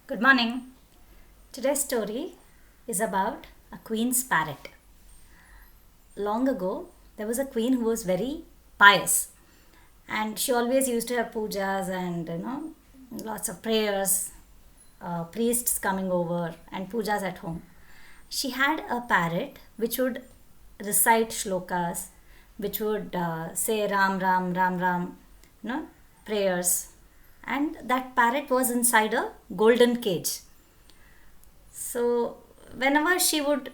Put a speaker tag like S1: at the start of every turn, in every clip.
S1: Good morning. Today's story is about a queen's parrot. Long ago, there was a queen who was very pious, and she always used to have pujas and lots of prayers, priests coming over, and pujas at home. She had a parrot which would recite shlokas, which would say Ram Ram Ram Ram, prayers, and that parrot was inside a golden cage. So, whenever she would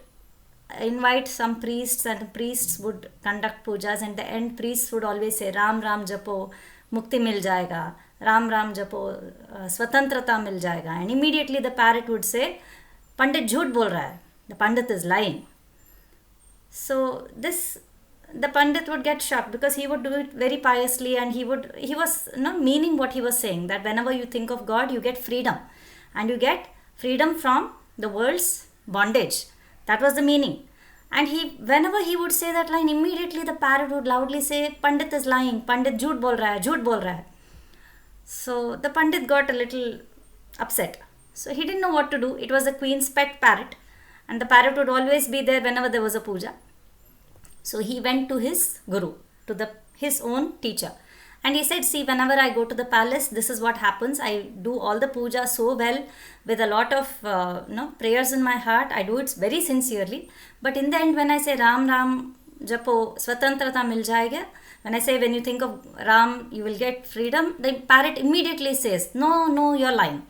S1: invite some priests, and the priests would conduct pujas, and the end priests would always say Ram Ram Japo, Mukti mil jayega, Ram Ram Japo, Swatantrata mil jayega, and immediately the parrot would say Pandit jhoot bol raha hai, the Pandit is lying. So this the Pandit would get shocked because he would do it very piously, and he was meaning what he was saying, that whenever you think of God you get freedom, and you get freedom from the world's bondage. That was the meaning. And whenever he would say that line, immediately the parrot would loudly say Pandit is lying, Pandit jhoot bol raha hai, jhoot bol raha hai. So the Pandit got a little upset. So he didn't know what to do. It was the queen's pet parrot, and the parrot would always be there whenever there was a puja. So he went to his guru, to his own teacher, and he said, see, whenever I go to the palace, this is what happens. I do all the puja so well, with a lot of prayers in my heart. I do it very sincerely. But in the end, when I say Ram Ram Japo Swatantrata mil jayega, when you think of Ram, you will get freedom, the parrot immediately says, no, you're lying.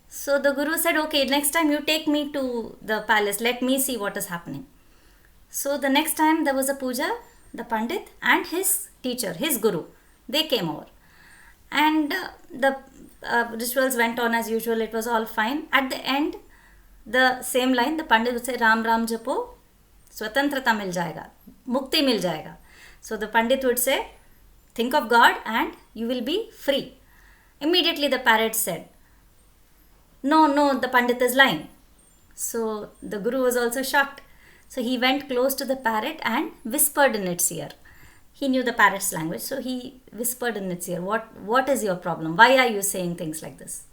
S1: So the guru said, okay, next time you take me to the palace, let me see what is happening. So the next time there was a puja, the Pandit and his teacher, his guru, they came over. And the rituals went on as usual. It was all fine. At the end, the same line, the Pandit would say, Ram Ram Japo, Swatantrata mil jayega, Mukti mil jayega. So the Pandit would say, think of God and you will be free. Immediately the parrot said, no, the Pandit is lying. So the Guru was also shocked. So he went close to the parrot and whispered in its ear. He knew the parrot's language, so he whispered in its ear, what is your problem? Why are you saying things like this?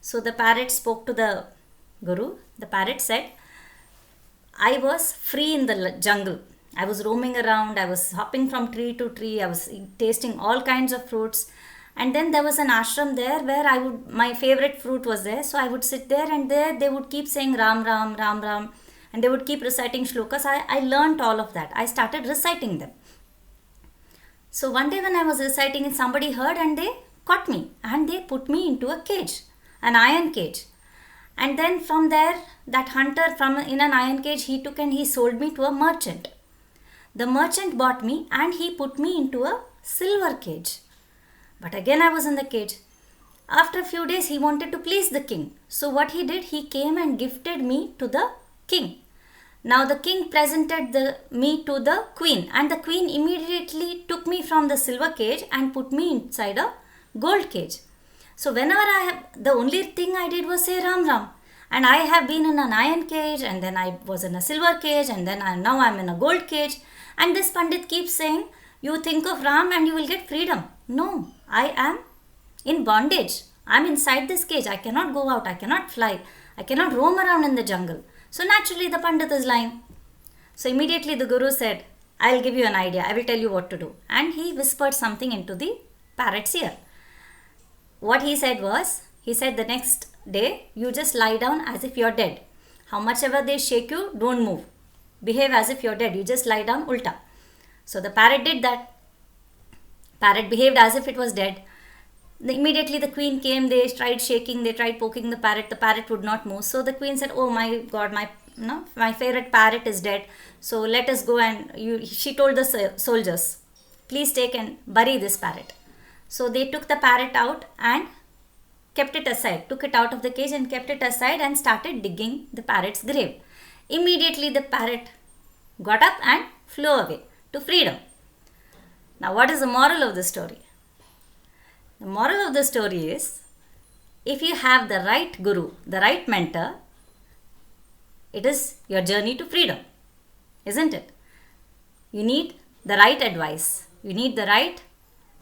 S1: So the parrot spoke to the Guru. The parrot said, I was free in the jungle. I was roaming around. I was hopping from tree to tree. I was tasting all kinds of fruits. And then there was an ashram there where my favorite fruit was there. So I would sit there, and there they would keep saying Ram Ram, Ram Ram. And they would keep reciting shlokas. I learnt all of that. I started reciting them. So one day when I was reciting it, somebody heard and they caught me. And they put me into a cage, an iron cage. And then from there, that hunter in an iron cage, he took and he sold me to a merchant. The merchant bought me and he put me into a silver cage. But again I was in the cage. After a few days, he wanted to please the king. So what he did, he came and gifted me to the king. Now the king presented me to the queen, and the queen immediately took me from the silver cage and put me inside a gold cage. So whenever the only thing I did was say Ram Ram, and I have been in an iron cage, and then I was in a silver cage, and then now I'm in a gold cage, and this Pandit keeps saying, you think of Ram and you will get freedom. No, I am in bondage. I'm inside this cage. I cannot go out. I cannot fly. I cannot roam around in the jungle. So naturally the Pandit is lying. So immediately the Guru said, I'll give you an idea. I will tell you what to do. And he whispered something into the parrot's ear. What he said was, the next day, you just lie down as if you're dead. How much ever they shake you, don't move. Behave as if you're dead. You just lie down ulta. So the parrot did that. Parrot behaved as if it was dead. Immediately the queen came, they tried shaking, they tried poking the parrot would not move. So the queen said, oh my God, my favorite parrot is dead. So let us go, and she told the soldiers, please take and bury this parrot. So they took the parrot out and kept it aside, took it out of the cage and kept it aside, and started digging the parrot's grave. Immediately the parrot got up and flew away to freedom. Now what is the moral of the story? The moral of the story is, if you have the right guru, the right mentor, it is your journey to freedom, isn't it? You need the right advice. You need the right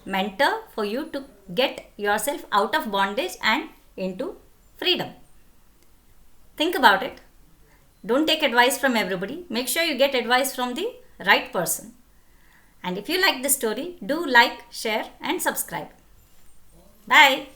S1: mentor for you to get yourself out of bondage and into freedom. Think about it. Don't take advice from everybody. Make sure you get advice from the right person. And if you like this story, do like, share and subscribe. Bye.